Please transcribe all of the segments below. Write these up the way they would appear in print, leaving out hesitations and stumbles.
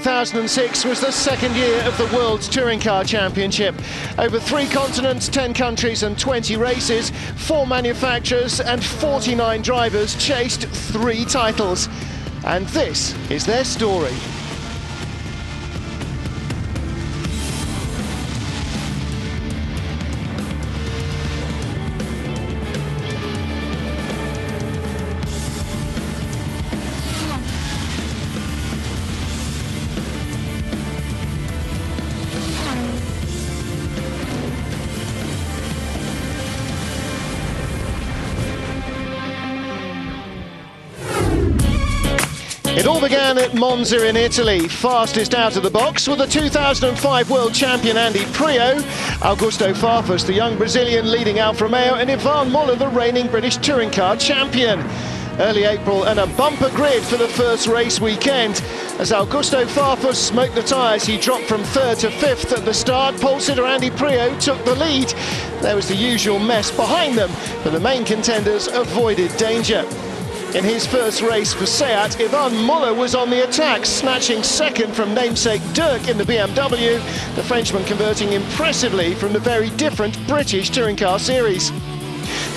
2006 was the second year of the World's Touring Car Championship. Over 3 continents, 10 countries and 20 races, 4 manufacturers and 49 drivers chased 3 titles. And this is their story. It all began at Monza in Italy. Fastest out of the box were the 2005 world champion Andy Priaulx, Augusto Farfus, the young Brazilian leading Alfa Romeo, and Yvan Muller, the reigning British touring car champion. Early April and a bumper grid for the first race weekend. As Augusto Farfus smoked the tyres, he dropped from 3rd to 5th at the start. Pole sitter Andy Priaulx took the lead. There was the usual mess behind them, but the main contenders avoided danger. In his first race for Seat, Yvan Muller was on the attack, snatching second from namesake Dirk in the BMW, the Frenchman converting impressively from the very different British touring car series.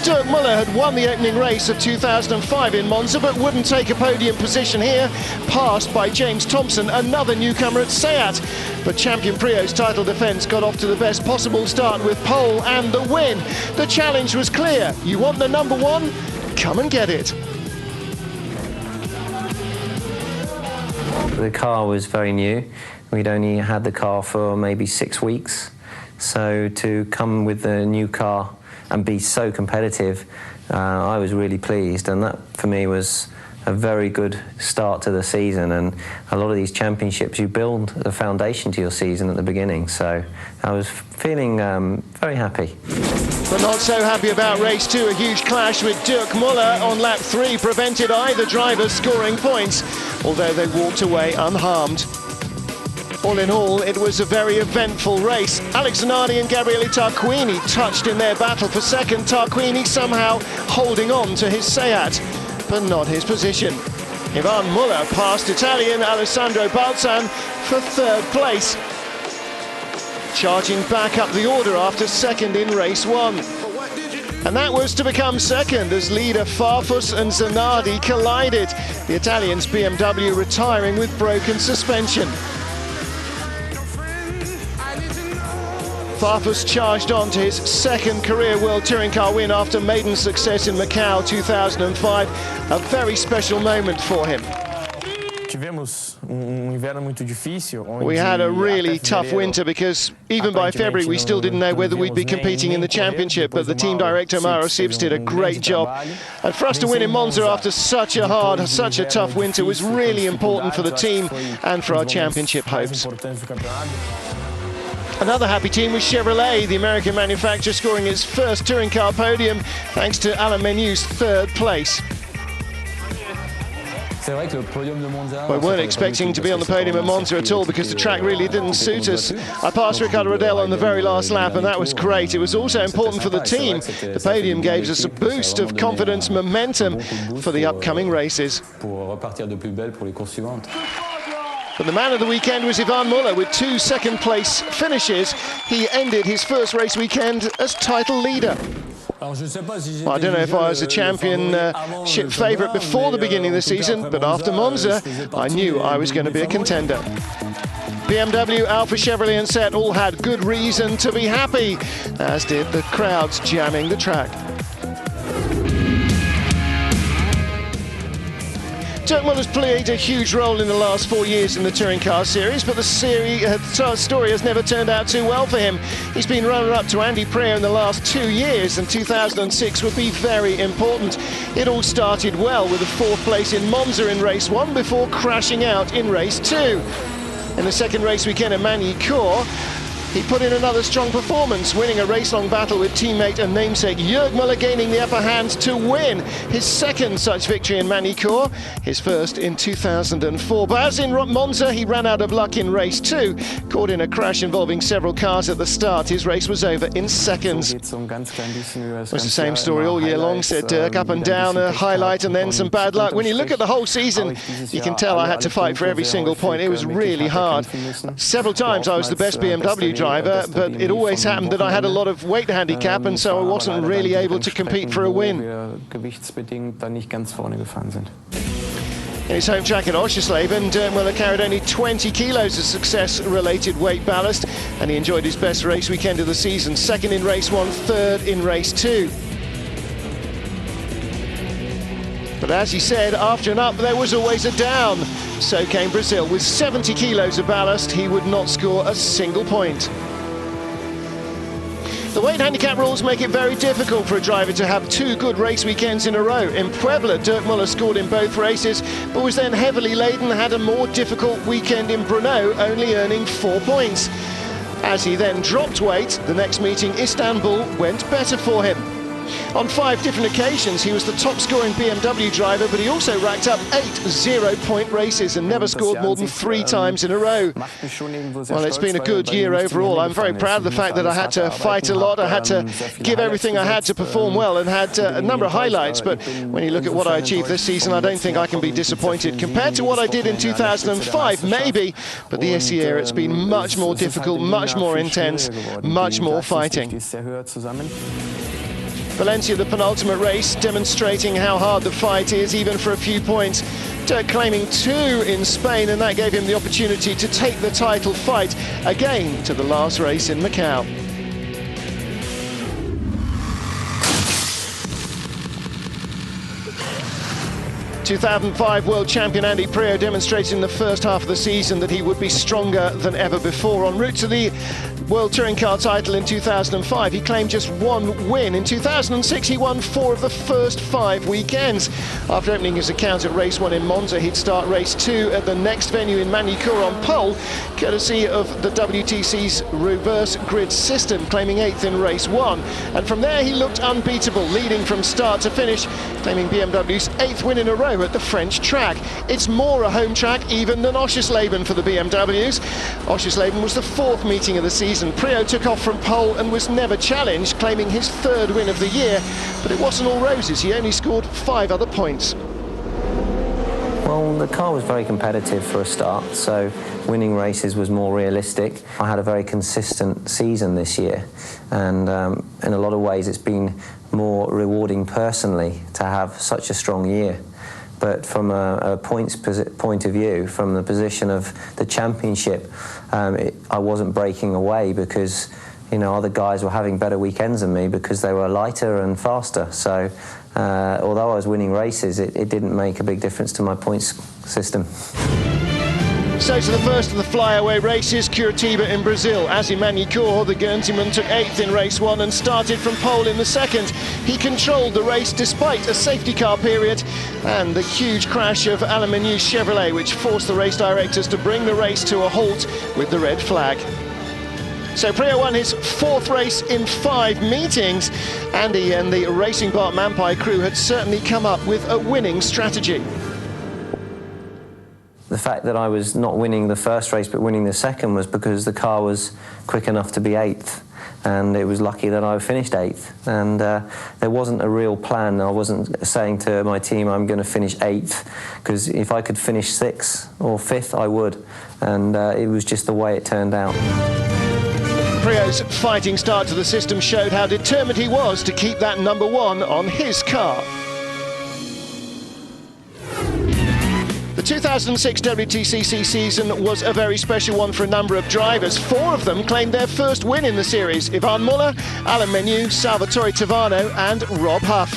Dirk Muller had won the opening race of 2005 in Monza, but wouldn't take a podium position here, passed by James Thompson, another newcomer at Seat. But champion Priaulx's title defence got off to the best possible start with pole and the win. The challenge was clear. You want the number 1? Come and get it. The car was very new. We'd only had the car for maybe 6 weeks. So to come with the new car and be so competitive, I was really pleased. And that, for me, was a very good start to the season. And a lot of these championships, you build the foundation to your season at the beginning. So I was feeling very happy. But not so happy about race 2. A huge clash with Dirk Muller on lap 3 prevented either driver scoring points, although they walked away unharmed. All in all, it was a very eventful race. Alex Zanardi and Gabriele Tarquini touched in their battle for second. Tarquini somehow holding on to his Seat, but not his position. Yvan Muller passed Italian Alessandro Balzan for 3rd place, charging back up the order after second in race 1. And that was to become second as leader Farfus and Zanardi collided, the Italian's BMW retiring with broken suspension. Farfus charged on to his second career World Touring Car win after maiden success in Macau 2005. A very special moment for him. We had a really tough winter because even by February we still didn't know whether we'd be competing in the championship, but the team director Mauro Sibs did a great job. And for us to win in Monza after such a tough winter was really important for the team and for our championship hopes. Another happy team was Chevrolet, the American manufacturer, scoring its first touring car podium thanks to Alain Menou's 3rd place. We weren't expecting to be on the podium at Monza at all because the track really didn't suit us. I passed Ricardo Rodel on the very last lap and that was great. It was also important for the team. The podium gave us a boost of confidence, momentum for the upcoming races. But the man of the weekend was Yvan Muller with 2 second-place finishes. He ended his first race weekend as title leader. Well, I don't know if I was a championship favourite before the beginning of the season, but after Monza, I knew I was going to be a contender. BMW, Alfa, Chevrolet and Seat all had good reason to be happy, as did the crowds jamming the track. Dirk Muller's played a huge role in the last 4 years in the Touring Car Series, but the story has never turned out too well for him. He's been runner-up to Andy Priaulx in the last 2 years, and 2006 would be very important. It all started well with a 4th place in Monza in race 1 before crashing out in race 2. In the second race weekend at Magny-Cours, He put in another strong performance, winning a race-long battle with teammate and namesake Jörg Müller, gaining the upper hand to win his second such victory in Magny-Cours, his first in 2004. But as in Monza, he ran out of luck in race 2, caught in a crash involving several cars at the start. His race was over in seconds. It was the same story all year long, said Dirk, up and down, a highlight and then some bad luck. When you look at the whole season, you can tell I had to fight for every single point. It was really hard. Several times I was the best BMW driver, but it always happened that I had a lot of weight handicap, and so I wasn't really able to compete for a win. In his home track at Oschersleben, Dirk Müller carried only 20 kilos of success-related weight ballast, and he enjoyed his best race weekend of the season. Second in race 1, third in race 2. But as he said, after an up, there was always a down. So came Brazil. With 70 kilos of ballast, he would not score a single point. The weight handicap rules make it very difficult for a driver to have 2 good race weekends in a row. In Puebla, Dirk Müller scored in both races, but was then heavily laden, had a more difficult weekend in Brno, only earning 4 points. As he then dropped weight, the next meeting, Istanbul, went better for him. On 5 different occasions, he was the top-scoring BMW driver, but he also racked up 8 0-point races and never scored more than 3 times in a row. Well, it's been a good year overall. I'm very proud of the fact that I had to fight a lot. I had to give everything I had to perform well, and had a number of highlights. But when you look at what I achieved this season, I don't think I can be disappointed. Compared to what I did in 2005, maybe, but this year it's been much more difficult, much more intense, much more fighting. Valencia, the penultimate race, demonstrating how hard the fight is, even for a few points. Dirk claiming 2 in Spain, and that gave him the opportunity to take the title fight again to the last race in Macau. ...2005 world champion Andy Priaulx demonstrated in the first half of the season that he would be stronger than ever before. En route to the World Touring Car title in 2005, he claimed just 1 win. In 2006, he won 4 of the first 5 weekends. After opening his account at race 1 in Monza, he'd start race 2 at the next venue in Magny-Cours on pole, courtesy of the WTC's reverse grid system, claiming 8th in race 1. And from there, he looked unbeatable, leading from start to finish, claiming BMW's 8th win in a row at the French track. It's more a home track even than Oschersleben for the BMWs. Oschersleben was the 4th meeting of the season. Priaulx took off from pole and was never challenged, claiming his 3rd win of the year, but it wasn't all roses. He only scored 5 other points. Well, the car was very competitive for a start, so winning races was more realistic. I had a very consistent season this year, and in a lot of ways it's been more rewarding personally to have such a strong year. But from a points point of view, from the position of the championship, I wasn't breaking away because, you know, other guys were having better weekends than me because they were lighter and faster. So although I was winning races, it didn't make a big difference to my points system. So to the first of the flyaway races, Curitiba in Brazil. As in Magny-Cours, the Guernseyman took 8th in race 1 and started from pole in the 2nd. He controlled the race despite a safety car period and the huge crash of Alain Meneu's Chevrolet, which forced the race directors to bring the race to a halt with the red flag. So Priaulx won his 4th race in 5 meetings. Andy and the Racing Bart Mampai crew had certainly come up with a winning strategy. The fact that I was not winning the first race but winning the second was because the car was quick enough to be 8th, and it was lucky that I finished 8th. And there wasn't a real plan. I wasn't saying to my team I'm going to finish 8th, because if I could finish 6th or 5th I would, and it was just the way it turned out. Priaulx's fighting start to the system showed how determined he was to keep that number 1 on his car. The 2006 WTCC season was a very special one for a number of drivers. 4 of them claimed their first win in the series: Yvan Muller, Alain Meneu, Salvatore Tavano and Rob Huff.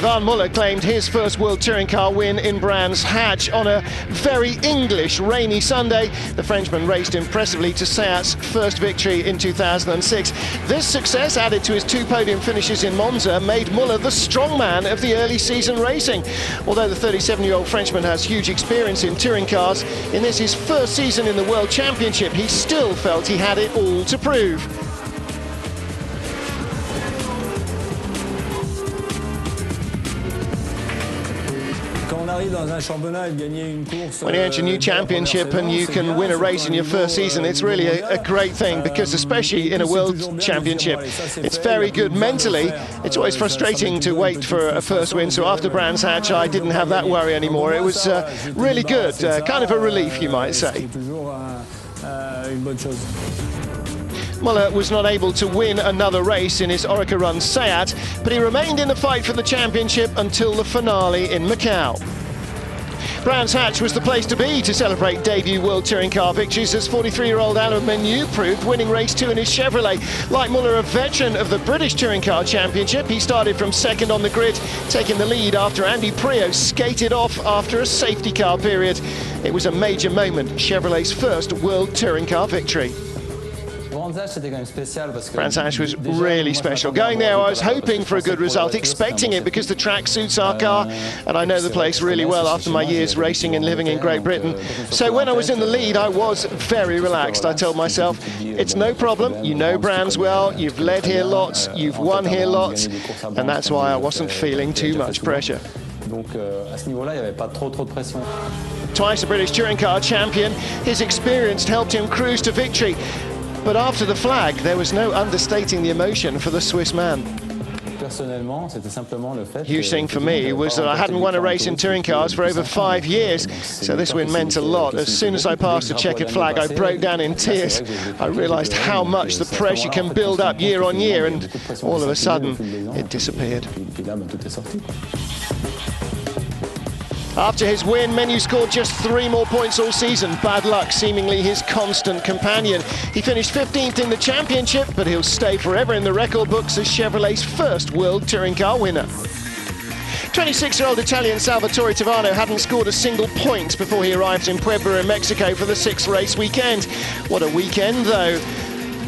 Yvan Muller claimed his first World Touring Car win in Brands Hatch on a very English rainy Sunday. The Frenchman raced impressively to Seat's first victory in 2006. This success, added to his 2 podium finishes in Monza, made Muller the strongman of the early season racing. Although the 37-year-old Frenchman has huge experience in touring cars, in this his first season in the World Championship, he still felt he had it all to prove. When you enter a new championship and you can win a race in your first season, it's really a great thing, because especially in a World Championship, it's very good mentally. It's always frustrating to wait for a first win, so after Brands Hatch I didn't have that worry anymore. It was really good, kind of a relief, you might say. Muller was not able to win another race in his Oreca Run Seat, but he remained in the fight for the championship until the finale in Macau. Brands Hatch was the place to be to celebrate debut World Touring Car victories, as 43-year-old Alain Menu proved, winning race 2 in his Chevrolet. Like Muller, a veteran of the British Touring Car Championship, he started from second on the grid, taking the lead after Andy Priaulx skated off after a safety car period. It was a major moment, Chevrolet's first World Touring Car victory. Brands Hatch was really special. Going there, I was hoping for a good result, expecting it, because the track suits our car, and I know the place really well after my years racing and living in Great Britain. So when I was in the lead, I was very relaxed. I told myself, it's no problem, you know Brands well, you've led here lots, you've won here lots, and that's why I wasn't feeling too much pressure. Twice a British Touring Car champion, his experience helped him cruise to victory. But after the flag, there was no understating the emotion for the Swiss man. Huge thing for me was that I hadn't won a race in touring cars for over 5 years, so this win meant a lot. As soon as I passed the checkered flag, I broke down in tears. I realised how much the pressure can build up year on year, and all of a sudden, it disappeared. After his win, Menu scored just 3 more points all season. Bad luck, seemingly his constant companion. He finished 15th in the championship, but he'll stay forever in the record books as Chevrolet's first World Touring Car winner. 26-year-old Italian Salvatore Tovano hadn't scored a single point before he arrived in Puebla in Mexico for the 6th race weekend. What a weekend, though.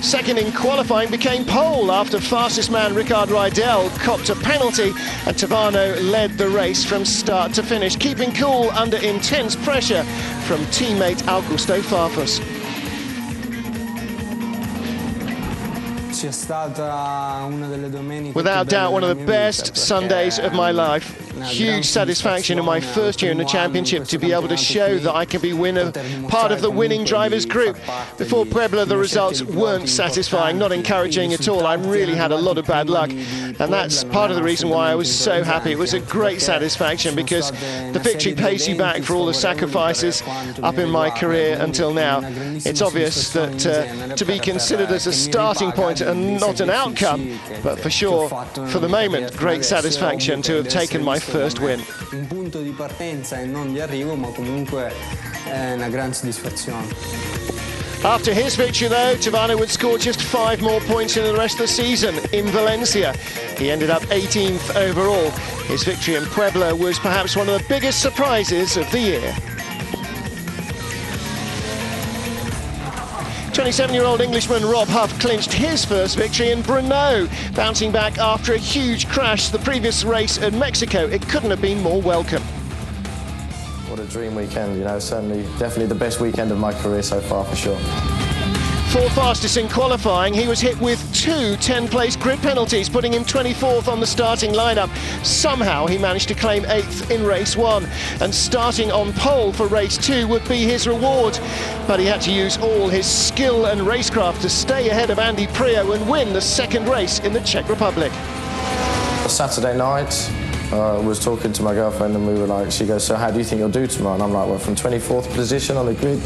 Second in qualifying, became pole after fastest man Ricard Rydell copped a penalty, and Tovano led the race from start to finish, keeping cool under intense pressure from teammate Augusto Farfus. Without doubt, one of the best Sundays of my life. Huge satisfaction in my first year in the championship to be able to show that I can be part of the winning drivers group. Before Puebla, the results weren't satisfying, not encouraging at all. I really had a lot of bad luck, and that's part of the reason why I was so happy. It was a great satisfaction, because the victory pays you back for all the sacrifices up in my career until now. It's obvious that to be considered as a starting point and not an outcome, but for sure, for the moment, great satisfaction to have taken my first win. After his victory, though, Tovano would score just 5 more points in the rest of the season in Valencia. He ended up 18th overall. His victory in Puebla was perhaps one of the biggest surprises of the year. 27-year-old Englishman Rob Huff clinched his first victory in Brno, bouncing back after a huge crash the previous race in Mexico. It couldn't have been more welcome. What a dream weekend, you know, certainly, definitely the best weekend of my career so far, for sure. 4th fastest in qualifying, he was hit with 2 10-place grid penalties, putting him 24th on the starting lineup. Somehow he managed to claim 8th in race 1, and starting on pole for race 2 would be his reward. But he had to use all his skill and racecraft to stay ahead of Andy Priaulx and win the 2nd race in the Czech Republic. Saturday night, I was talking to my girlfriend, and we were like, she goes, so how do you think you'll do tomorrow? And I'm like, well, from 24th position on the grid,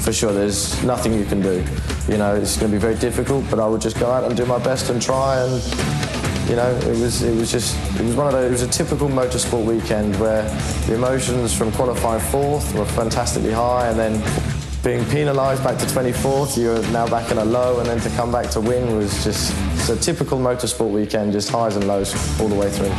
for sure, there's nothing you can do. You know, it's going to be very difficult, but I would just go out and do my best and try. And you know, it was a typical motorsport weekend where the emotions from qualifying 4th were fantastically high, and then being penalised back to 24th, you're now back in a low, and then to come back to win was just a typical motorsport weekend, just highs and lows all the way through.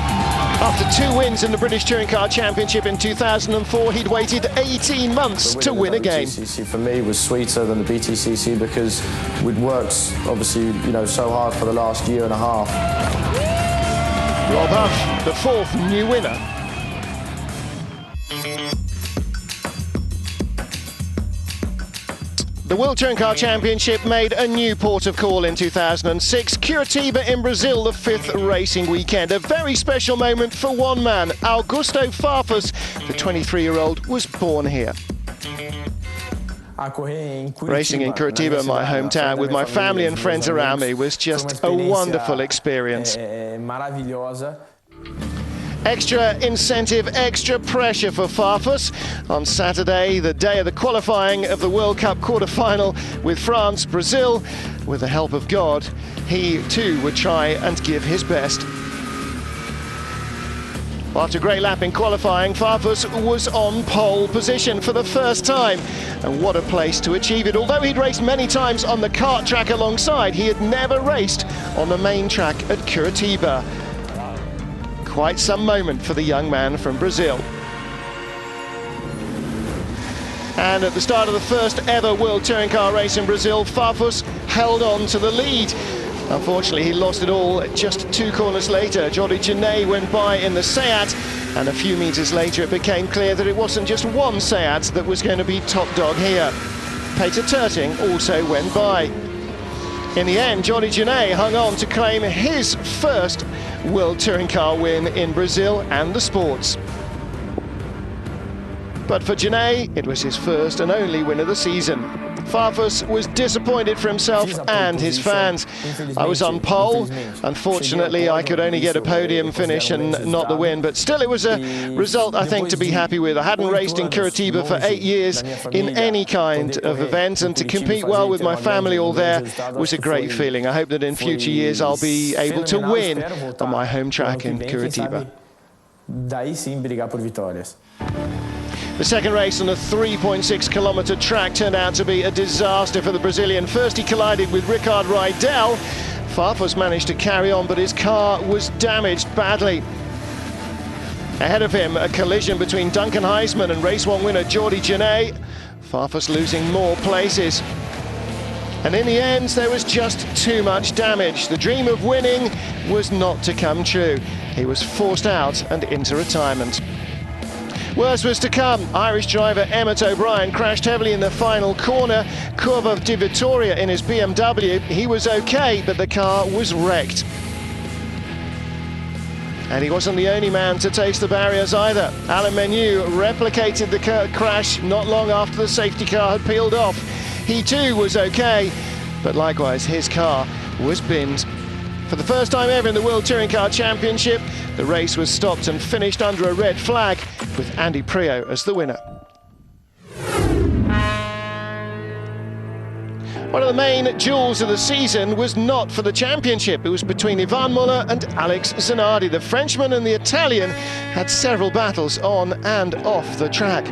After 2 wins in the British Touring Car Championship in 2004, he'd waited 18 months to win again. The BTCC for me was sweeter than the BTCC because we'd worked, obviously, so hard for the last year and a half. Rob Huff, the 4th new winner. The World Touring Car Championship made a new port of call in 2006. Curitiba in Brazil, the 5th racing weekend. A very special moment for one man, Augusto Farfus. The 23-year-old was born here. Racing in Curitiba, my hometown, with my family and friends around me, was just a wonderful experience. Extra incentive, extra pressure for Farfus. On Saturday, the day of the qualifying of the World Cup quarter-final with France, Brazil, with the help of God, he too would try and give his best. After a great lap in qualifying, Farfus was on pole position for the first time. And what a place to achieve it. Although he'd raced many times on the kart track alongside, he had never raced on the main track at Curitiba. Quite some moment for the young man from Brazil. And at the start of the first ever World Touring Car race in Brazil, Farfus held on to the lead. Unfortunately, he lost it all just 2 corners later. Jordi Genet went by in the Seat, and a few meters later it became clear that it wasn't just one Seat that was going to be top dog here. Peter Terting also went by. In the end, Jordi Genet hung on to claim his first World Touring Car win in Brazil and the sports. But for Genet, it was his first and only win of the season. Farfus was disappointed for himself and his fans. I was on pole. Unfortunately, I could only get a podium finish and not the win, but still it was a result I think to be happy with. I hadn't raced in Curitiba for 8 years in any kind of event, and to compete well with my family all there was a great feeling. I hope that in future years I'll be able to win on my home track in Curitiba. The second race on a 3.6-kilometre track turned out to be a disaster for the Brazilian. First he collided with Ricardo Raidel. Farfus managed to carry on, but his car was damaged badly. Ahead of him, a collision between Duncan Heisman and Race 1 winner Jordi Genet. Farfus losing more places. And in the end, there was just too much damage. The dream of winning was not to come true. He was forced out and into retirement. Worse was to come. Irish driver Emmett O'Brien crashed heavily in the final corner. Curva de Vitoria in his BMW. He was okay, but the car was wrecked. And he wasn't the only man to taste the barriers either. Alain Menu replicated the crash not long after the safety car had peeled off. He too was okay, but likewise his car was binned. For the first time ever in the World Touring Car Championship, the race was stopped and finished under a red flag, with Andy Priaulx as the winner. One of the main jewels of the season was not for the championship. It was between Yvan Muller and Alex Zanardi. The Frenchman and the Italian had several battles on and off the track.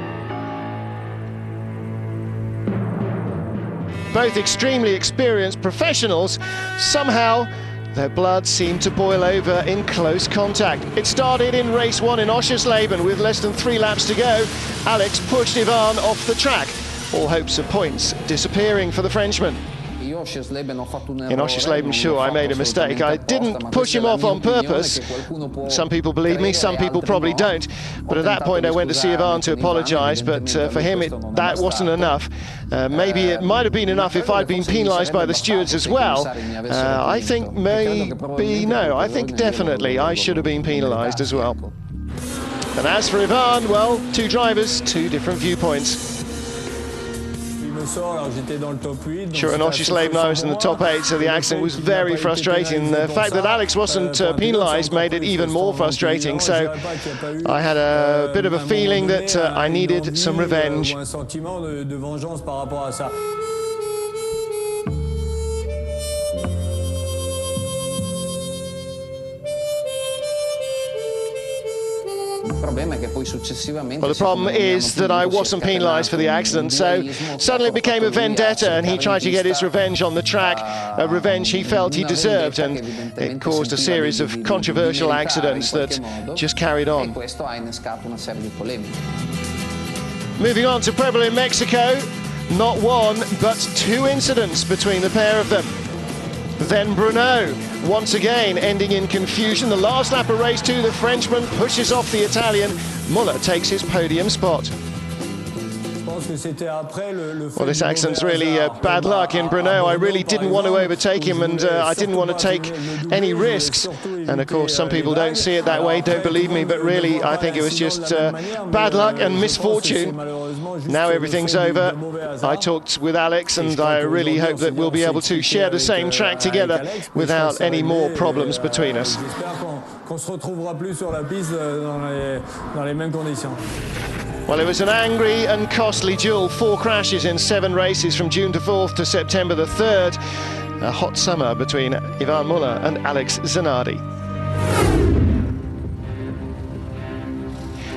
Both extremely experienced professionals, somehow their blood seemed to boil over in close contact. It started in race 1 in Oschersleben with less than 3 laps to go. Alex pushed Yvan off the track, all hopes of points disappearing for the Frenchman. In Oschersleben, sure, I made a mistake. I didn't push him off on purpose. Some people believe me, some people probably don't. But at that point I went to see Yvan to apologise, but for him that wasn't enough. Maybe it might have been enough if I'd been penalised by the stewards as well. I think maybe, no, I think definitely I should have been penalised as well. And as for Yvan, well, 2 drivers, 2 different viewpoints. Sure, in Oschersleben I was in the top 8, so the accident was very frustrating. The fact that Alex wasn't penalised made it even more frustrating, so I had a bit of a feeling that I needed some revenge. Well, the problem is that I wasn't penalised for the accident, so suddenly it became a vendetta, and he tried to get his revenge on the track, a revenge he felt he deserved, and it caused a series of controversial accidents that just carried on. Moving on to Puebla in Mexico, not one, but two incidents between the pair of them. Then Brunot, once again ending in confusion. The last lap of race 2, the Frenchman pushes off the Italian. Muller takes his podium spot. Well, this accident's really bad luck in Brunot. I really didn't want to overtake him, and I didn't want to take any risks. And of course, some people don't see it that way, don't believe me, but really, I think it was just bad luck and misfortune. Now everything's over. I talked with Alex, and I really hope that we'll be able to share the same track together without any more problems between us. Well, it was an angry and costly duel. 4 crashes in 7 races from June the 4th to September the 3rd. A hot summer between Ivan Muller and Alex Zanardi.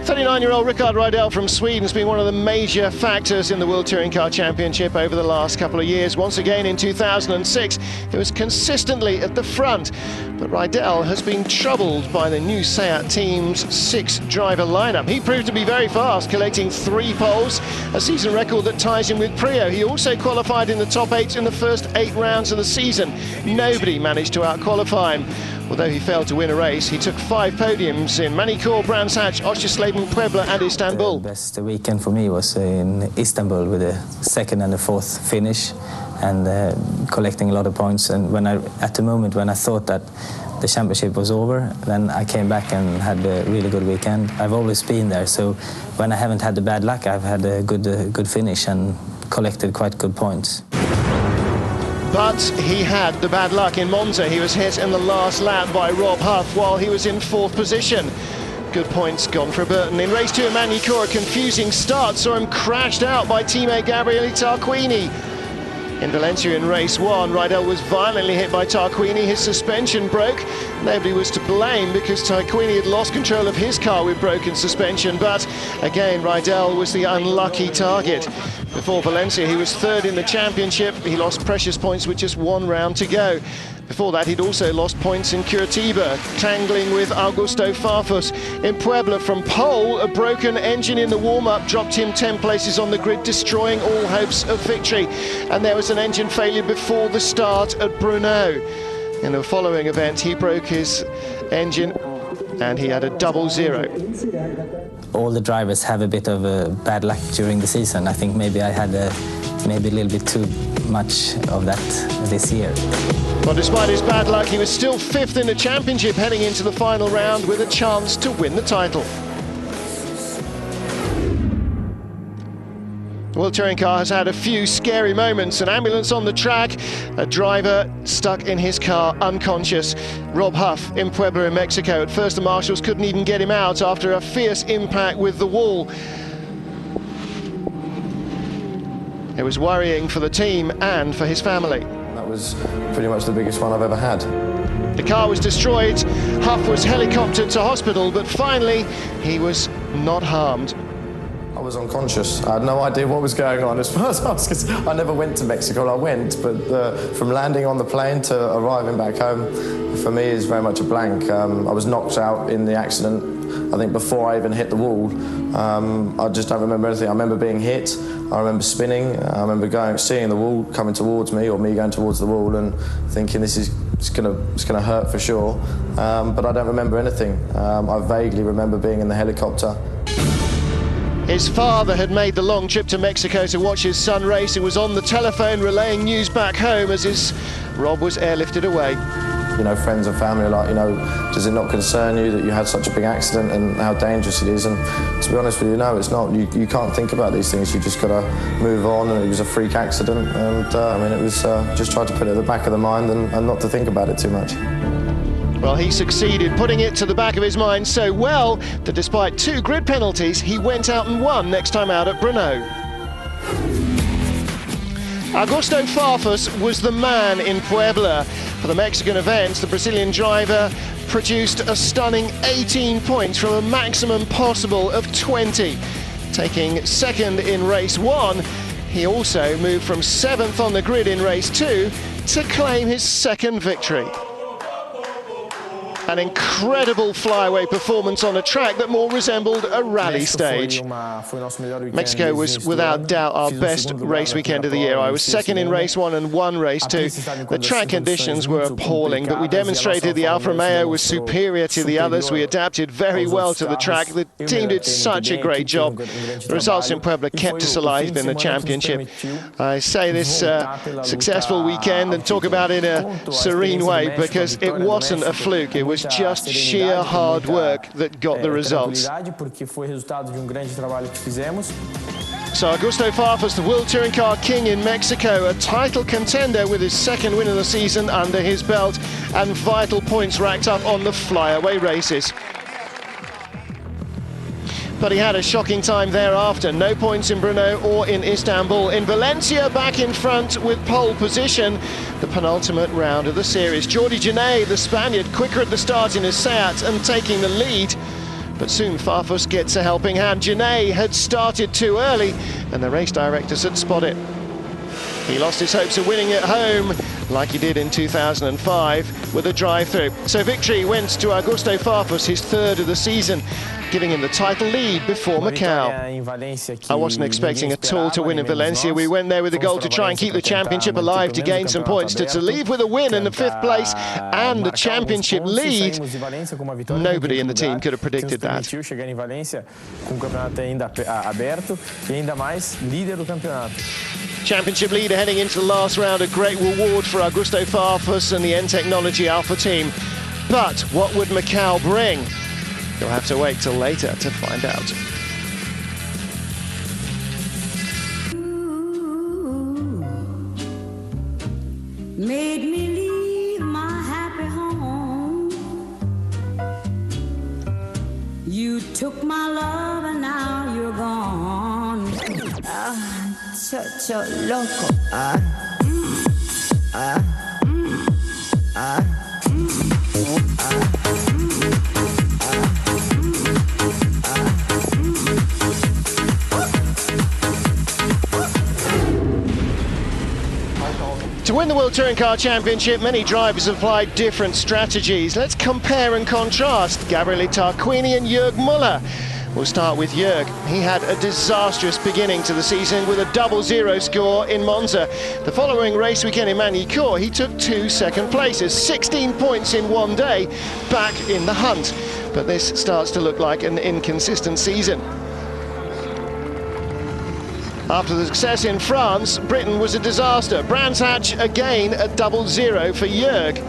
39-year-old Rickard Rydell from Sweden has been one of the major factors in the World Touring Car Championship over the last couple of years. Once again in 2006, he was consistently at the front. But Rydell has been troubled by the new Seat team's 6-driver lineup. He proved to be very fast, collecting 3 poles, a season record that ties him with Prio. He also qualified in the top 8 in the first 8 rounds of the season. Nobody managed to out-qualify him. Although he failed to win a race, he took 5 podiums in Manicourt, Brands Hatch, Oschersleben, Puebla and Istanbul. The best weekend for me was in Istanbul with a 2nd and a 4th finish and collecting a lot of points. And at the moment when I thought that the championship was over, then I came back and had a really good weekend. I've always been there, so when I haven't had the bad luck, I've had a good finish and collected quite good points. But he had the bad luck in Monza. He was hit in the last lap by Rob Huff while he was in 4th position. Good points gone for Burton. In race 2 in Manicourt, a confusing start saw him crashed out by teammate Gabriele Tarquini. In Valencia in race 1, Rydell was violently hit by Tarquini. His suspension broke. Nobody was to blame because Tarquini had lost control of his car with broken suspension. But again, Rydell was the unlucky target. Before Valencia, he was 3rd in the championship. He lost precious points with just 1 round to go. Before that, he'd also lost points in Curitiba, tangling with Augusto Farfus. In Puebla, from pole, a broken engine in the warm-up dropped him 10 places on the grid, destroying all hopes of victory. And there was an engine failure before the start at Brunot. In the following event, he broke his engine and he had a 0-0. All the drivers have a bit of bad luck during the season. I think maybe I had maybe a little bit too much of that this year. Well, despite his bad luck, he was still 5th in the championship heading into the final round with a chance to win the title. The World Touring Car has had a few scary moments. An ambulance on the track, a driver stuck in his car unconscious. Rob Huff in Puebla in Mexico. At first the marshals couldn't even get him out after a fierce impact with the wall. It was worrying for the team and for his family. That was pretty much the biggest one I've ever had. The car was destroyed. Huff was helicoptered to hospital, but finally he was not harmed. I was unconscious. I had no idea what was going on as far as because I never went to Mexico. I went, but from landing on the plane to arriving back home, for me is very much a blank. I was knocked out in the accident, I think before I even hit the wall. I just don't remember anything. I remember being hit, I remember spinning, I remember seeing the wall coming towards me, or me going towards the wall and thinking it's gonna hurt for sure. But I don't remember anything. I vaguely remember being in the helicopter. His father had made the long trip to Mexico to watch his son race. He was on the telephone relaying news back home as Rob was airlifted away. You know, friends and family are like, you know, does it not concern you that you had such a big accident and how dangerous it is? And to be honest with you, no, it's not. You can't think about these things. You just got to move on, and it was a freak accident. And I mean, it was just try to put it at the back of the mind and not to think about it too much. Well, he succeeded, putting it to the back of his mind so well that despite 2 grid penalties, he went out and won next time out at Brunot. Augusto Farfus was the man in Puebla. For the Mexican events, the Brazilian driver produced a stunning 18 points from a maximum possible of 20. Taking second in race 1, he also moved from 7th on the grid in race 2 to claim his second victory. An incredible flyaway performance on a track that more resembled a rally stage. Mexico was without doubt our best race weekend of the year. I was second in race 1 and won race 2. The track conditions were appalling, but we demonstrated the Alfa Romeo was superior to the others. We adapted very well to the track. The team did such a great job. The results in Puebla kept us alive in the championship. I say this successful weekend and talk about it in a serene way because it wasn't a fluke. It was just sheer hard work that got the results. So Augusto Farfus, the World Touring Car King in Mexico, a title contender with his second win of the season under his belt and vital points racked up on the flyaway races. But he had a shocking time thereafter. No points in Brno or in Istanbul. In Valencia, back in front with pole position, the penultimate round of the series. Jordi Genet, the Spaniard, quicker at the start in his Seat and taking the lead. But soon Farfus gets a helping hand. Genet had started too early and the race directors had spotted it. He lost his hopes of winning at home, like he did in 2005, with a drive-through. So victory went to Augusto Farfus, his third of the season, giving him the title lead before Macau. I wasn't expecting at all to win in Valencia. We went there with the goal to try and keep the championship alive, to gain some points, to leave with a win in the 5th place and the championship lead. Nobody in the team could have predicted that. Championship leader heading into the last round, a great reward for Augusto Farfus and the N-Technology Alpha team. But what would Macau bring? You'll have to wait till later to find out. Made me leave my happy home. You took my love and now you're gone. Cho loco. To win the World Touring Car Championship, many drivers have applied different strategies. Let's compare and contrast Gabriele Tarquini and Jörg Müller. We'll start with Jörg. He had a disastrous beginning to the season with a 0-0 score in Monza. The following race weekend in Magny-Cours, he took 2 second places, 16 points in one day, back in the hunt. But this starts to look like an inconsistent season. After the success in France, Britain was a disaster. Brands Hatch again a 0-0 for Jörg.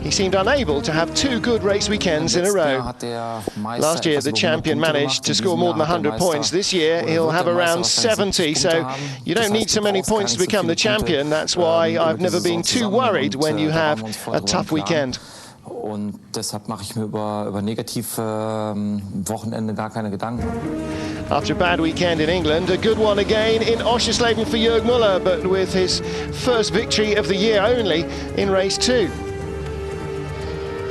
He seemed unable to have 2 good race weekends in a row. Last year, the champion managed to score more than 100 points. This year, he'll have around 70, so you don't need so many points to become the champion. That's why I've never been too worried when you have a tough weekend. Und deshalb mache ich mir über negative Wochenende gar keine Gedanken. After a bad weekend in England, a good one again in Oschersleben for Jörg Müller, but with his first victory of the year only in race 2.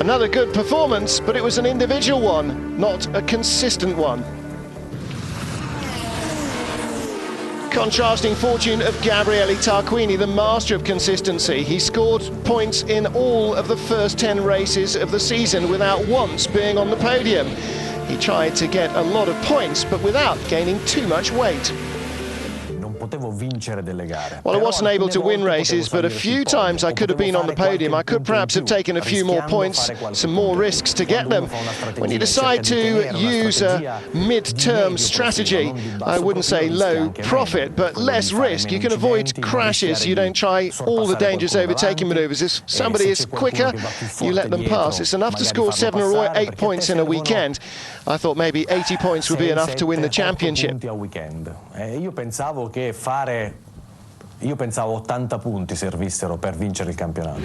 Another good performance, but it was an individual one, not a consistent one. Contrasting fortune of Gabriele Tarquini, the master of consistency. He scored points in all of the first 10 races of the season without once being on the podium. He tried to get a lot of points, but without gaining too much weight. Well, I wasn't able to win races, but a few times I could have been on the podium. I could perhaps have taken a few more points, some more risks to get them. When you decide to use a mid-term strategy, I wouldn't say low profit, but less risk. You can avoid crashes. You don't try all the dangerous overtaking maneuvers. If somebody is quicker, you let them pass. It's enough to score 7 or 8 points in a weekend. I thought maybe 80 points would be enough to win the championship. Io pensavo 80 punti servissero per vincere il campionato.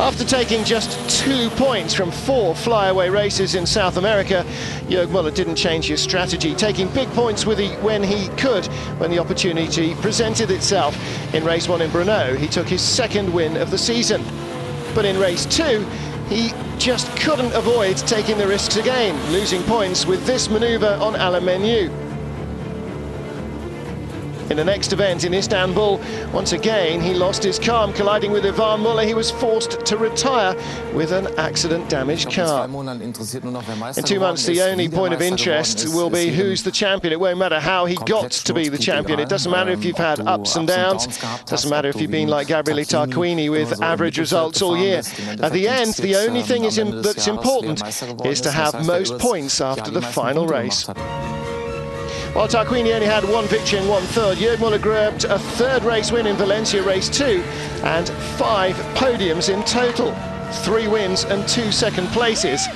After taking just 2 points from 4 flyaway races in South America, Jörg Muller didn't change his strategy, taking big points when he could, when the opportunity presented itself. In race 1 in Brno, he took his 2nd win of the season. But in race 2, he just couldn't avoid taking the risks again, losing points with this manoeuvre on Alemeniu. In the next event in Istanbul, once again he lost his calm, colliding with Ivan Muller. He was forced to retire with an accident-damaged car. In 2 months, the only point of interest will be who's the champion. It won't matter how he got to be the champion. It doesn't matter if you've had ups and downs. It doesn't matter if you've been like Gabriele Tarquini with average results all year. At the end, the only thing that's important is to have most points after the final race. While Tarquini only had 1 victory and 1/3, Jörg Muller grabbed a 3rd race win in Valencia race 2 and 5 podiums in total. 3 wins and 2 second places.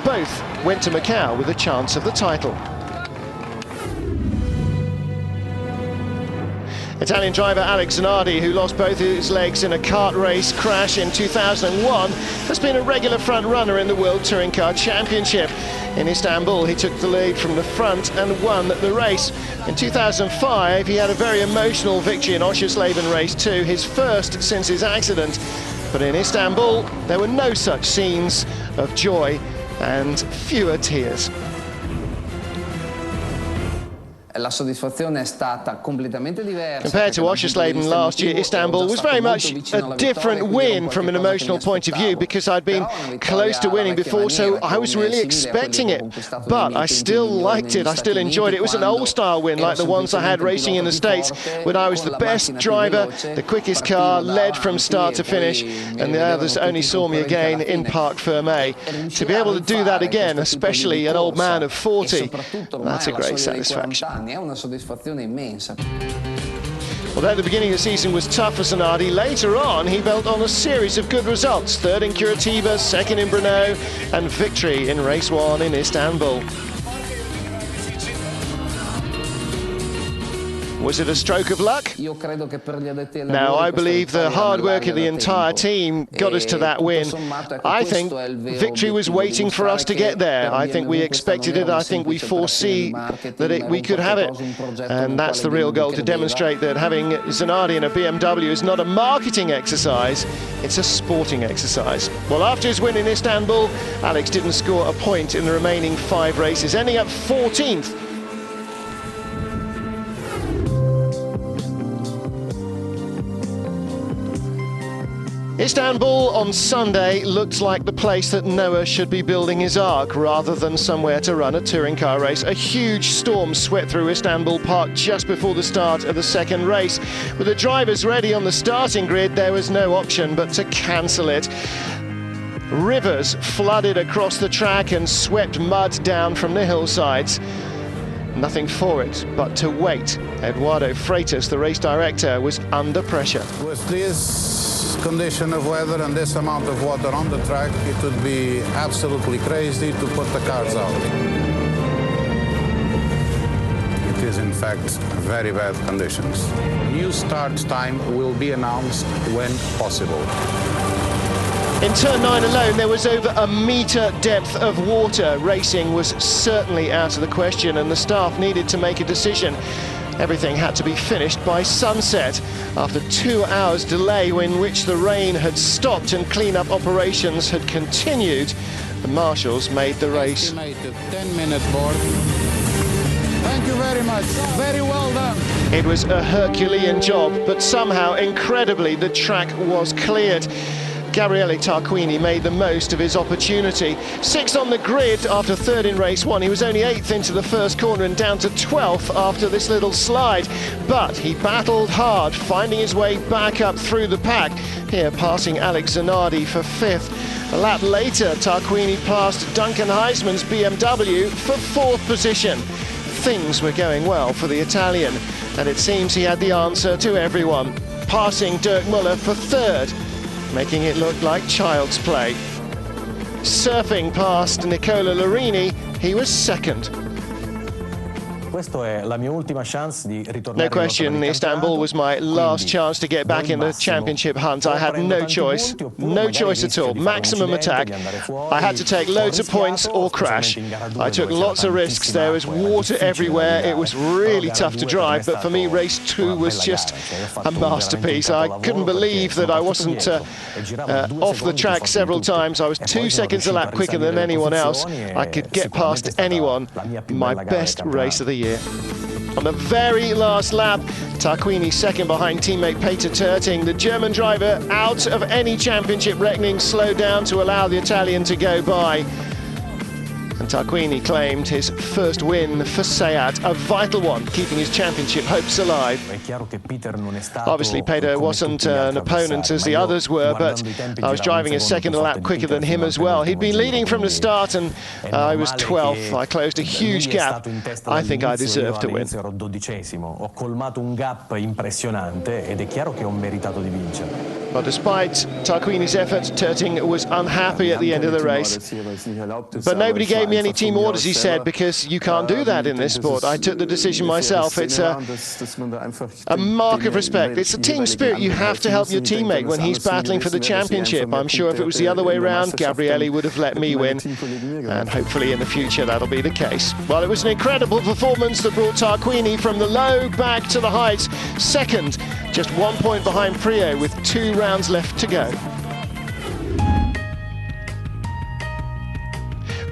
Both went to Macau with a chance of the title. Italian driver Alex Zanardi, who lost both his legs in a kart race crash in 2001, has been a regular front runner in the World Touring Car Championship. In Istanbul, he took the lead from the front and won the race. In 2005, he had a very emotional victory in Oschersleben race 2, his first since his accident. But in Istanbul, there were no such scenes of joy and fewer tears. La soddisfazione è stata completamente diversa. Compared to Oschersleben last year, Istanbul was very much a different win from an emotional point of view, because I'd been close to winning before, so I was really expecting it. But I still liked it, I still enjoyed it. It was an old-style win like the ones I had racing in the States, when I was the best driver, the quickest car, led from start to finish, and the others only saw me again in Parc Fermé. To be able to do that again, especially an old man of 40, that's a great satisfaction. È una soddisfazione immensa. Although the beginning of the season was tough for Zanardi, later on he built on a series of good results. 3rd in Curitiba, 2nd in Brno, and victory in race 1 in Istanbul. Was it a stroke of luck? No, I believe the hard work of the entire team got us to that win. I think victory was waiting for us to get there. I think we expected it. I think we foresee that we could have it. And that's the real goal, to demonstrate that having Zanardi in a BMW is not a marketing exercise, it's a sporting exercise. Well, after his win in Istanbul, Alex didn't score a point in the remaining 5 races, ending up 14th. Istanbul on Sunday looked like the place that Noah should be building his ark rather than somewhere to run a touring car race. A huge storm swept through Istanbul Park just before the start of the 2nd race. With the drivers ready on the starting grid, there was no option but to cancel it. Rivers flooded across the track and swept mud down from the hillsides. Nothing for it but to wait. Eduardo Freitas, the race director, was under pressure. With this condition of weather and this amount of water on the track, it would be absolutely crazy to put the cars out. It is in fact very bad conditions. New start time will be announced when possible. In turn 9 alone, there was over a metre depth of water. Racing was certainly out of the question, and the staff needed to make a decision. Everything had to be finished by sunset. After 2 hours delay in which the rain had stopped and clean-up operations had continued, the marshals made the race. Estimated 10-minute board. Thank you very much. Very well done. It was a Herculean job, but somehow, incredibly, the track was cleared. Gabriele Tarquini made the most of his opportunity. 6th on the grid after 3rd in race 1. He was only 8th into the first corner and down to 12th after this little slide. But he battled hard, finding his way back up through the pack. Here, passing Alex Zanardi for 5th. A lap later, Tarquini passed Duncan Heisman's BMW for 4th position. Things were going well for the Italian, and it seems he had the answer to everyone, passing Dirk Muller for 3rd. Making it look like child's play. Surfing past Nicola Larini, he was 2nd. No question, Istanbul was my last chance to get back in the championship hunt. I had no choice at all. Maximum attack. I had to take loads of points or crash. I took lots of risks. There was water everywhere. It was really tough to drive, but for me, race 2 was just a masterpiece. I couldn't believe that I wasn't off the track several times. I was 2 seconds a lap quicker than anyone else. I could get past anyone. My best race of the year. On the very last lap, Tarquini second behind teammate Peter Terting. The German driver, out of any championship reckoning, slowed down to allow the Italian to go by. And Tarquini claimed his first win for Seat, a vital one, keeping his championship hopes alive. Obviously, Peter wasn't an opponent as the others were, but I was driving a second a lap quicker than him as well. He'd been leading from the start, and I was 12th. I closed a huge gap. I think I deserved to win. Well, despite Tarquini's efforts, Terting was unhappy at the end of the race. But nobody gave me any team orders, he said, because you can't do that in this sport. I took the decision myself. It's a mark of respect. It's a team spirit. You have to help your teammate when he's battling for the championship. I'm sure if it was the other way around, Gabrielli would have let me win. And hopefully in the future that'll be the case. Well, it was an incredible performance that brought Tarquini from the low back to the heights. Second, just 1 point behind Prio with 2 rounds left to go.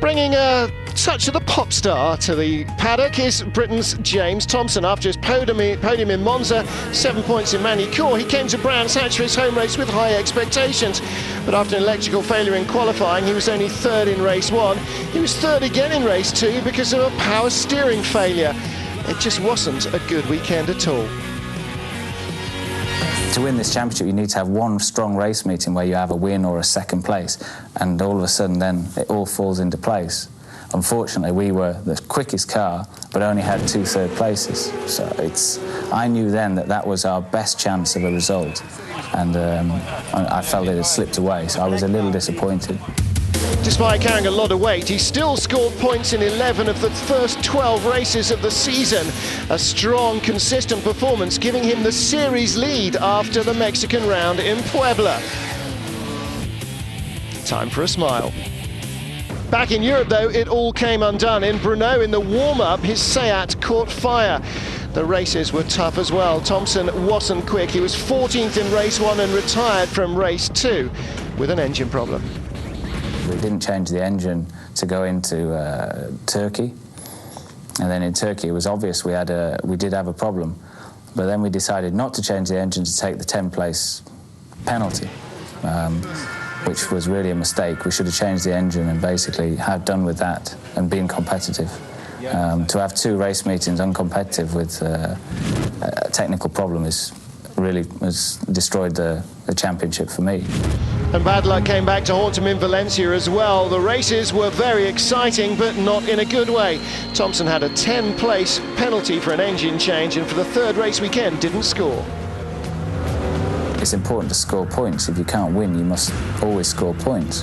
Bringing a touch of the pop star to the paddock is Britain's James Thompson. After his podium in Monza, 7 points in Manicure, he came to Brands Hatch for his home race with high expectations. But after an electrical failure in qualifying, he was only third in race 1. He was third again in race 2 because of a power steering failure. It just wasn't a good weekend at all. To win this championship, you need to have one strong race meeting where you have a win or a second place, and all of a sudden then it all falls into place. Unfortunately, we were the quickest car, but only had 2 third places. So I knew then that that was our best chance of a result, and I felt it had slipped away, so I was a little disappointed. Despite carrying a lot of weight, he still scored points in 11 of the first 12 races of the season. A strong, consistent performance, giving him the series lead after the Mexican round in Puebla. Time for a smile. Back in Europe, though, it all came undone. In Brno, in the warm-up, his Seat caught fire. The races were tough as well. Thompson wasn't quick. He was 14th in race 1 and retired from race 2 with an engine problem. We didn't change the engine to go into Turkey, and then in Turkey it was obvious we did have a problem, but then we decided not to change the engine to take the 10th place penalty, which was really a mistake. We should have changed the engine and basically had done with that and been competitive. To have 2 race meetings uncompetitive with a technical problem has destroyed the championship for me. And bad luck came back to haunt him in Valencia as well. The races were very exciting, but not in a good way. Thompson had a 10-place penalty for an engine change, and for the 3rd race weekend didn't score. It's important to score points. If you can't win, you must always score points.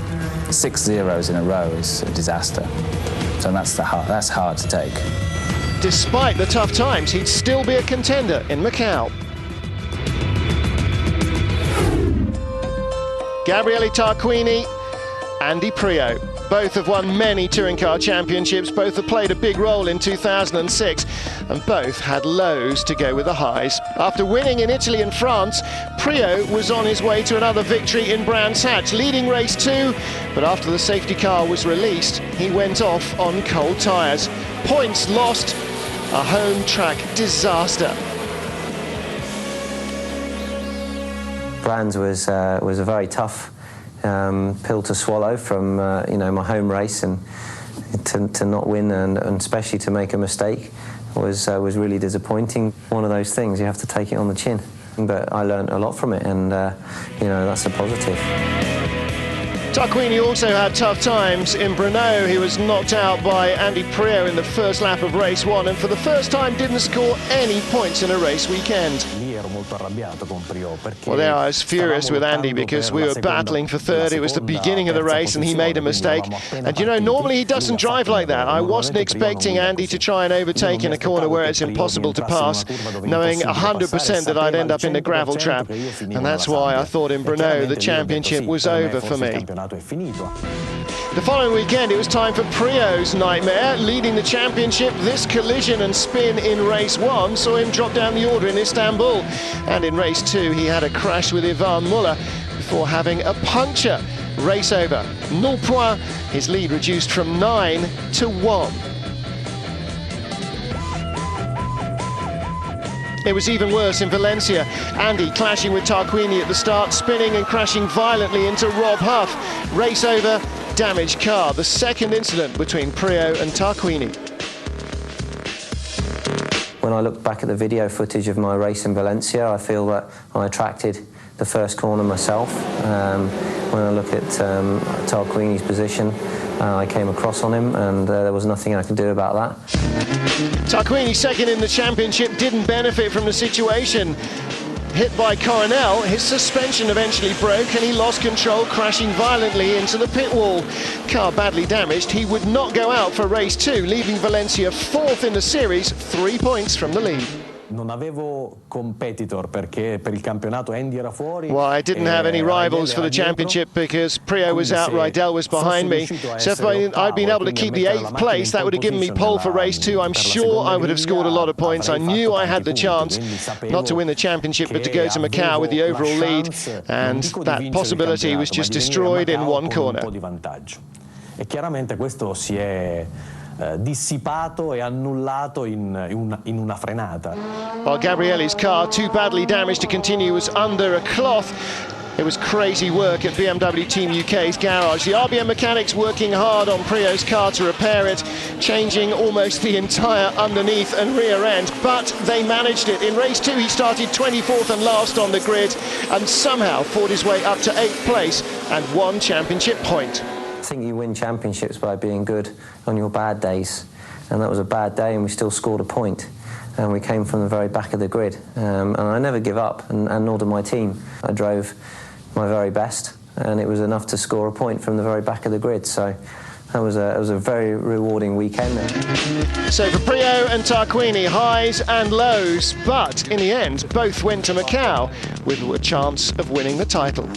6 zeros in a row is a disaster. So that's hard to take. Despite the tough times, he'd still be a contender in Macau. Gabriele Tarquini, Andy Prio. Both have won many touring car championships, both have played a big role in 2006, and both had lows to go with the highs. After winning in Italy and France, Prio was on his way to another victory in Brands Hatch, leading race 2, but after the safety car was released, he went off on cold tyres. Points lost, a home track disaster. Brands was a very tough pill to swallow from my home race, and to not win and especially to make a mistake was really disappointing. One of those things, you have to take it on the chin. But I learned a lot from it, and that's a positive. Tarquini also had tough times in Brno. He was knocked out by Andy Prio in the first lap of race 1, and for the first time didn't score any points in a race weekend. Well, there I was furious with Andy because we were battling for third. It was the beginning of the race and he made a mistake. And you know, normally he doesn't drive like that. I wasn't expecting Andy to try and overtake in a corner where it's impossible to pass, knowing 100% that I'd end up in the gravel trap. And that's why I thought in Brno the championship was over for me. The following weekend, it was time for Prio's nightmare. Leading the championship, this collision and spin in race 1 saw him drop down the order in Istanbul. And in race 2, he had a crash with Ivan Muller before having a puncture. Race over. 0 points, his lead reduced from 9 to 1. It was even worse in Valencia. Andy clashing with Tarquini at the start, spinning and crashing violently into Rob Huff. Race over, damaged car. The second incident between Prio and Tarquini. When I look back at the video footage of my race in Valencia, I feel that I attracted the first corner myself. When I look at Tarquini's position, I came across on him and there was nothing I could do about that. Tarquini, second in the championship, didn't benefit from the situation. Hit by Coronel, his suspension eventually broke and he lost control, crashing violently into the pit wall. Car badly damaged, he would not go out for race 2, leaving Valencia 4th in the series, 3 points from the lead. Non avevo competitor perché per il campionato Andy era fuori. Well, I didn't have any rivals for the championship because Prio was out, Rydell was behind me. So if I'd been able to keep the 8th place, that would have given me pole for race 2. I'm sure I would have scored a lot of points. I knew I had the chance not to win the championship, but to go to Macau with the overall lead. And that possibility was just destroyed in one corner. E chiaramente questo si è dissipato e annullato in una frenata. While Gabrielli's car, too badly damaged to continue, was under a cloth. It was crazy work at BMW Team UK's garage. The RBM mechanics working hard on Prio's car to repair it, changing almost the entire underneath and rear end, but they managed it. In race 2, he started 24th and last on the grid and somehow fought his way up to 8th place and won championship point. I think you win championships by being good on your bad days, and that was a bad day and we still scored a point, and we came from the very back of the grid, and I never give up, and nor did my team. I drove my very best and it was enough to score a point from the very back of the grid, so it was a very rewarding weekend there. So for Prio and Tarquini, highs and lows, but in the end both went to Macau with a chance of winning the title.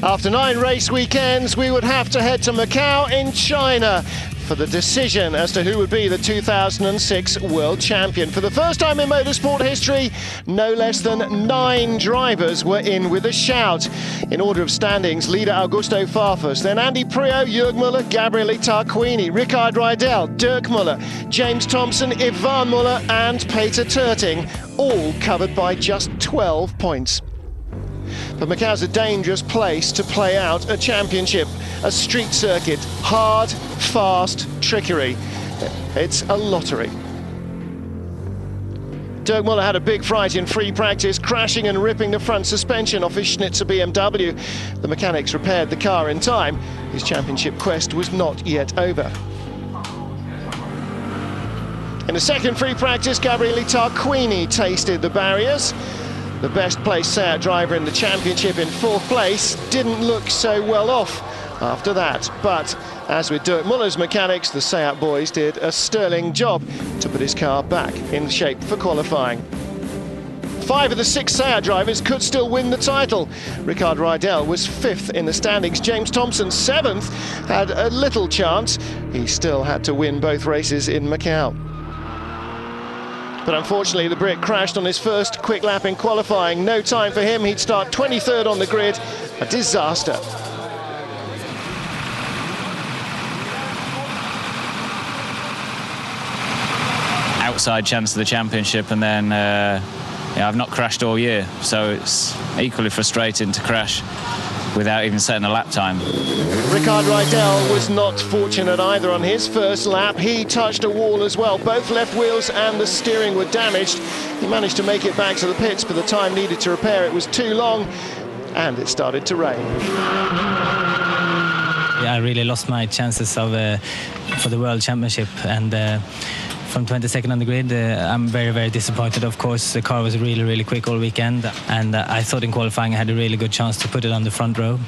After 9 race weekends, we would have to head to Macau in China for the decision as to who would be the 2006 World Champion. For the first time in motorsport history, no less than 9 drivers were in with a shout. In order of standings, leader Augusto Farfus, then Andy Prio, Jürg Müller, Gabriele Tarquini, Rickard Rydell, Dirk Müller, James Thompson, Ivan Müller and Peter Terting, all covered by just 12 points. But Macau's a dangerous place to play out a championship, a street circuit, hard, fast trickery. It's a lottery. Dirk Müller had a big fright in free practice, crashing and ripping the front suspension off his Schnitzer BMW. The mechanics repaired the car in time. His championship quest was not yet over. In the second free practice, Gabriele Tarquini tasted the barriers. The best placed Seat driver in the championship in 4th place didn't look so well off after that. But as with Dirk Müller's mechanics, the Seat boys did a sterling job to put his car back in shape for qualifying. 5 of the 6 Seat drivers could still win the title. Rickard Rydell was 5th in the standings. James Thompson, 7th, had a little chance. He still had to win both races in Macau. But unfortunately, the Brit crashed on his first quick lap in qualifying. No time for him. He'd start 23rd on the grid. A disaster. Outside chance of the championship, and then I've not crashed all year, so it's equally frustrating to crash without even setting a lap time. Rickard Rydell was not fortunate either on his first lap. He touched a wall as well. Both left wheels and the steering were damaged. He managed to make it back to the pits, but the time needed to repair it was too long, and it started to rain. I really lost my chances for the World Championship, and from 22nd on the grid. I'm very, very disappointed, of course. The car was really, really quick all weekend, and I thought in qualifying I had a really good chance to put it on the front row.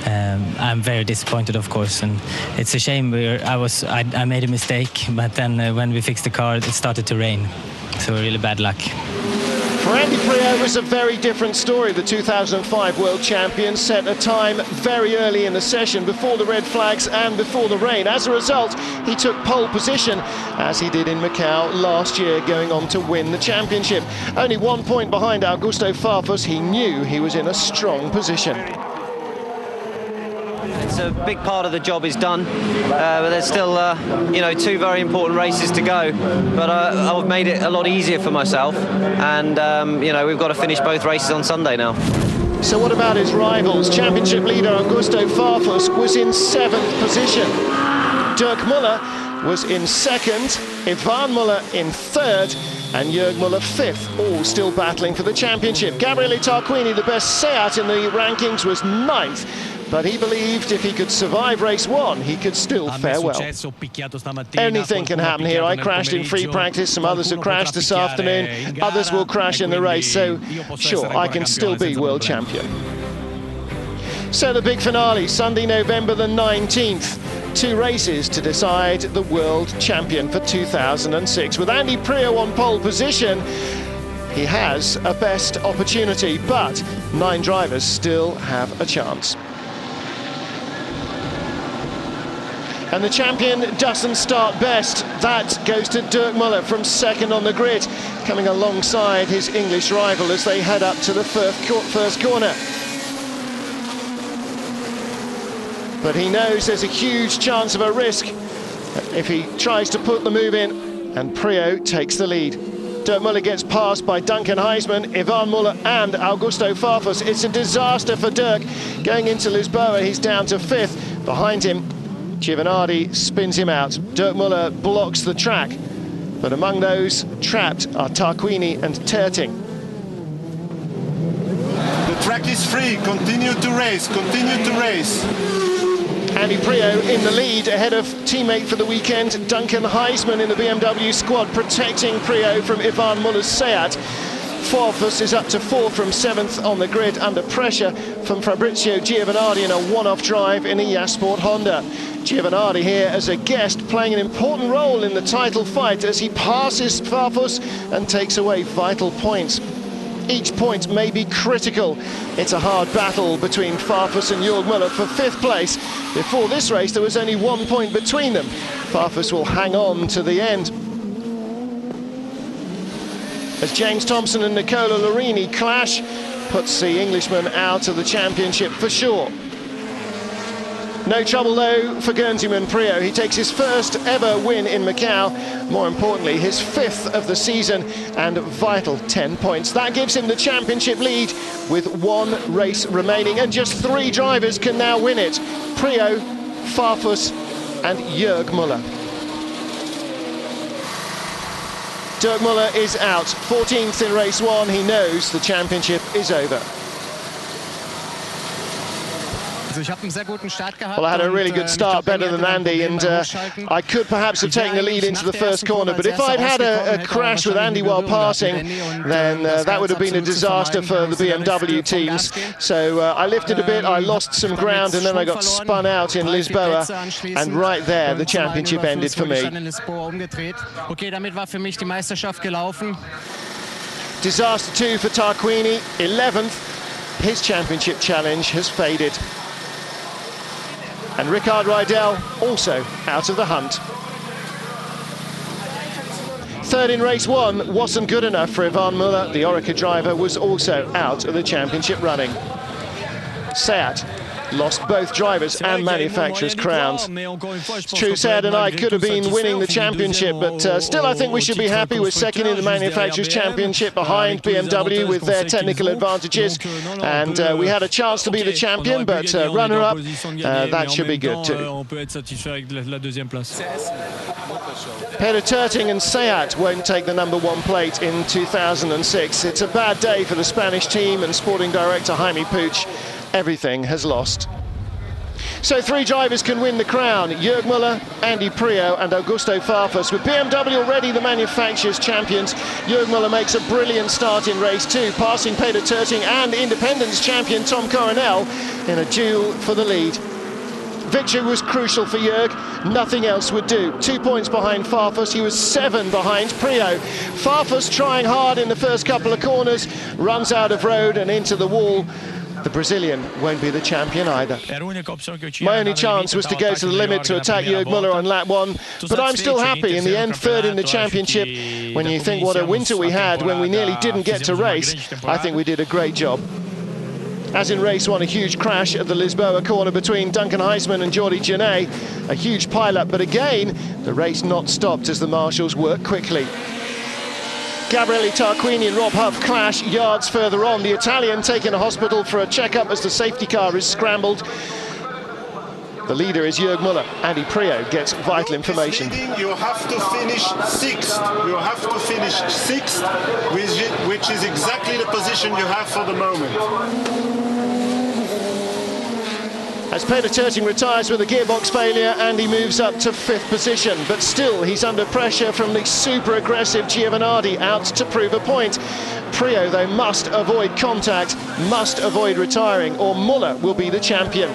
I'm very disappointed, of course, and it's a shame. I made a mistake, but then when we fixed the car, it started to rain, so really bad luck. For Andy Priaulx, it was a very different story. The 2005 world champion set a time very early in the session, before the red flags and before the rain. As a result, he took pole position, as he did in Macau last year, going on to win the championship. Only 1 point behind Augusto Farfus, he knew he was in a strong position. It's a big part of the job is done, but there's still, you know, 2 very important races to go. But I've made it a lot easier for myself, and you know, we've got to finish both races on Sunday now. So what about his rivals? Championship leader Augusto Farfus was in 7th position. Dirk Müller was in 2nd, Ivan Müller in 3rd, and Jörg Müller 5th, all still battling for the championship. Gabriele Tarquini, the best Seat in the rankings, was 9th. But he believed if he could survive race 1, he could still fare well. Anything can happen here. I crashed in free practice, some others have crashed this afternoon, others will crash in the race, so sure, I can still be world champion. So the big finale, Sunday, November the 19th. 2 races to decide the world champion for 2006. With Andy Priaulx on pole position, he has a best opportunity, but 9 drivers still have a chance. And the champion doesn't start best. That goes to Dirk Müller from 2nd on the grid, coming alongside his English rival as they head up to the first corner. But he knows there's a huge chance of a risk if he tries to put the move in, and Priaulx takes the lead. Dirk Müller gets passed by Duncan Heisman, Ivan Müller and Augusto Farfus. It's a disaster for Dirk. Going into Lisboa, he's down to 5th. Behind him, Giovanardi spins him out. Dirk Müller blocks the track, but among those trapped are Tarquini and Terting. The track is free, continue to race, continue to race. Andy Priaulx in the lead, ahead of teammate for the weekend, Duncan Heisman in the BMW squad, protecting Priaulx from Ivan Müller's Seat. Farfus is up to 4th from 7th on the grid, under pressure from Fabrizio Giovanardi in a one-off drive in a Eurosport Honda. Giovanardi here as a guest, playing an important role in the title fight as he passes Farfus and takes away vital points. Each point may be critical. It's a hard battle between Farfus and Jörg Müller for 5th place. Before this race, there was only 1 point between them. Farfus will hang on to the end, as James Thompson and Nicola Lorini clash, puts the Englishman out of the championship for sure. No trouble though for Guernseyman Priaulx. He takes his first ever win in Macau, more importantly his 5th of the season, and vital 10 points. That gives him the championship lead with 1 race remaining, and just 3 drivers can now win it: Priaulx, Farfus and Jörg Müller. Dirk Müller is out, 14th in race 1. He knows the championship is over. Well, I had a really good start, better than Andy, and I could perhaps have taken the lead into the first corner, but if I'd had a crash with Andy while passing, then that would have been a disaster for the BMW teams. So I lifted a bit, I lost some ground, and then I got spun out in Lisboa, and right there the championship ended for me. Disaster 2 for Tarquini, 11th. His championship challenge has faded. And Ricard Rydell also out of the hunt. 3rd in race 1 wasn't good enough for Ivan Müller. The Orica driver was also out of the championship running. Seat lost both drivers and manufacturers' crowns. It's true, Seat and I could have been winning the championship, but still I think we should be happy with 2nd in the manufacturers' championship behind BMW with their technical advantages. And we had a chance to be the champion, but runner-up, that should be good too. Peter Terting and Seat won't take the #1 plate in 2006. It's a bad day for the Spanish team and sporting director Jaime Puig. Everything has lost. So 3 drivers can win the crown: Jörg Müller, Andy Priaulx and Augusto Farfus. With BMW already the manufacturer's champions, Jörg Müller makes a brilliant start in race 2, passing Peter Terting and Independence champion Tom Coronel in a duel for the lead. Victory was crucial for Jörg, nothing else would do. 2 points behind Farfus, he was 7 behind Priaulx. Farfus trying hard in the first couple of corners, runs out of road and into the wall. The Brazilian won't be the champion either. My only chance was to go to the limit to attack Jörg Müller on lap 1, but I'm still happy. In the end, 3rd in the championship. When you think what a winter we had when we nearly didn't get to race, I think we did a great job. As in race 1, a huge crash at the Lisboa corner between Duncan Heisman and Jordi Genet. A huge pile-up, but again, the race not stopped as the marshals worked quickly. Gabriele Tarquini and Rob Huff clash yards further on. The Italian taken to hospital for a checkup as the safety car is scrambled. The leader is Jörg Müller. Andy Priaulx gets vital information. You have to finish 6th. You have to finish 6th, which is exactly the position you have for the moment. As Peter Terting retires with a gearbox failure, Andy moves up to 5th position, but still he's under pressure from the super aggressive Giovanardi out to prove a point. Priaulx, though, must avoid contact, must avoid retiring, or Müller will be the champion.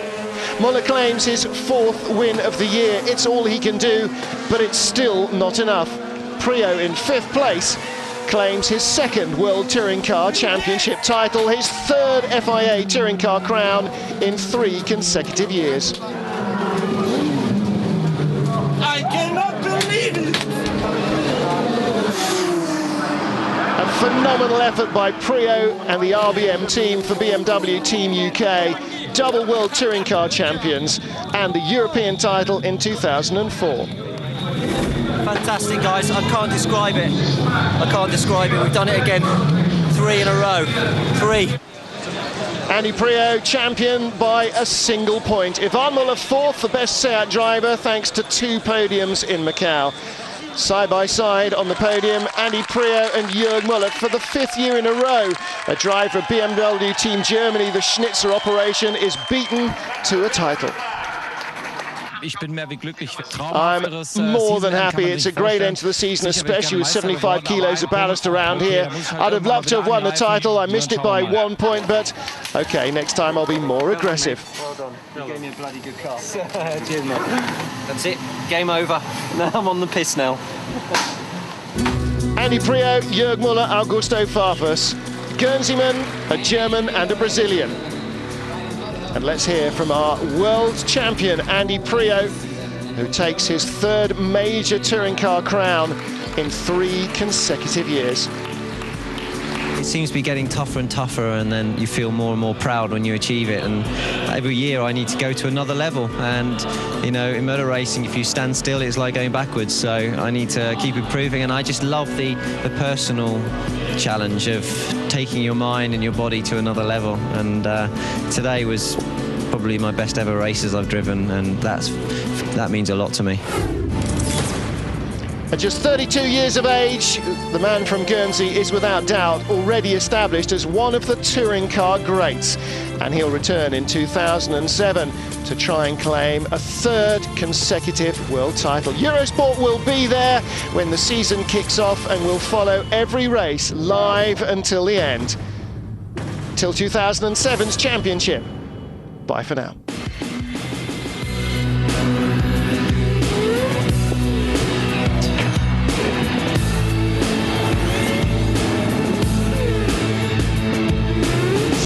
Müller claims his 4th win of the year. It's all he can do, but it's still not enough. Priaulx in 5th place claims his 2nd World Touring Car Championship title, his 3rd FIA Touring Car crown in 3 consecutive years. I cannot believe it! A phenomenal effort by Priaulx and the RBM team for BMW Team UK, double World Touring Car champions and the European title in 2004. Fantastic, guys. I can't describe it. I can't describe it. We've done it again. 3 in a row. 3. Andy Priaulx champion by a single point. Yvan Müller 4th, the best Seat driver, thanks to 2 podiums in Macau. Side by side on the podium, Andy Priaulx and Jörg Müller for the 5th year in a row. A drive for BMW Team Germany, the Schnitzer operation, is beaten to a title. I'm more than happy. It's a great end to the season, especially with 75 kilos of ballast around here. I'd have loved to have won the title. I missed it by 1 point, but okay, next time I'll be more aggressive. Well done. You gave me a bloody good car. Cheers, mate. That's it. Game over. Now I'm on the piss now. Andy Priaulx, Jörg Müller, Augusto Farfus. Guernseyman, a German and a Brazilian. And let's hear from our world champion, Andy Priaulx, who takes his 3rd major touring car crown in 3 consecutive years. It seems to be getting tougher and tougher, and then you feel more and more proud when you achieve it. And every year I need to go to another level. And, you know, in motor racing, if you stand still, it's like going backwards. So I need to keep improving, and I just love the personal challenge of taking your mind and your body to another level. And today was probably my best ever races I've driven, and that means a lot to me. At just 32 years of age, the man from Guernsey is without doubt already established as one of the touring car greats. And he'll return in 2007 to try and claim a 3rd consecutive world title. Eurosport will be there when the season kicks off and will follow every race live until the end. Till 2007's championship. Bye for now.